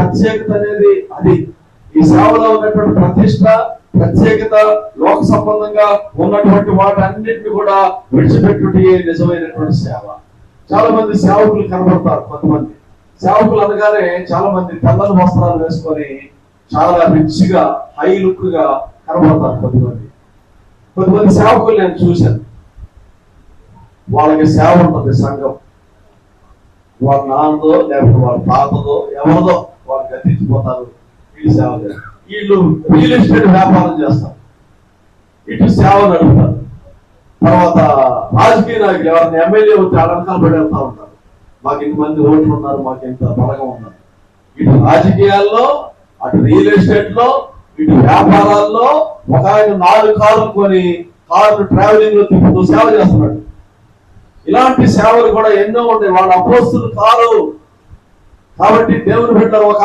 ప్రత్యేకత అనేది అది. ఈ సేవలో ఉన్నటువంటి ప్రతిష్ట, ప్రత్యేకత, లోక సంబంధంగా ఉన్నటువంటి వాటన్నిటిని కూడా విడిచిపెట్టుటే నిజమైనటువంటి సేవ. చాలా మంది సేవకులు కనబడతారు. కొంతమంది సేవకులు అనగానే చాలా మంది తెల్లని వస్త్రాలు వేసుకొని చాలా రిచ్గా, హై లుక్ గా కనబడతారు. కొంతమంది సేవకులు నేను చూశాను. వాళ్ళకి సేవ ఉంటుంది, సంఘం వాళ్ళ నాన్నదో లేకపోతే వాళ్ళ తాతదో ఎవరిదో వాళ్ళు గతించిపోతారు. వీళ్ళు సేవ చేస్తారు. వీళ్ళు రియల్ ఎస్టేట్ వ్యాపారం చేస్తారు, ఇటు సేవ నడుపుతారు. తర్వాత రాజకీయ నాయకులు ఎవరిని ఎమ్మెల్యే వచ్చి అడంకాలు పడి వెళ్తా ఉంటారు. మాకు ఇంతమంది ఓట్లు ఉన్నారు, మాకు ఇంత బలగం ఉన్నారు. ఇటు రాజకీయాల్లో, అటు రియల్ ఎస్టేట్ లో, ఇటు వ్యాపారాల్లో ఒక ఆయన 4 కార్లు కొని కార్లు ట్రావెలింగ్ లో తిప్పుతూ సేవ చేస్తున్నాడు. ఇలాంటి సేవలు కూడా ఎన్నో ఉంటాయి. వాళ్ళ అపోస్తులు కాదు. కాబట్టి దేవుని బిడ్డలు ఒక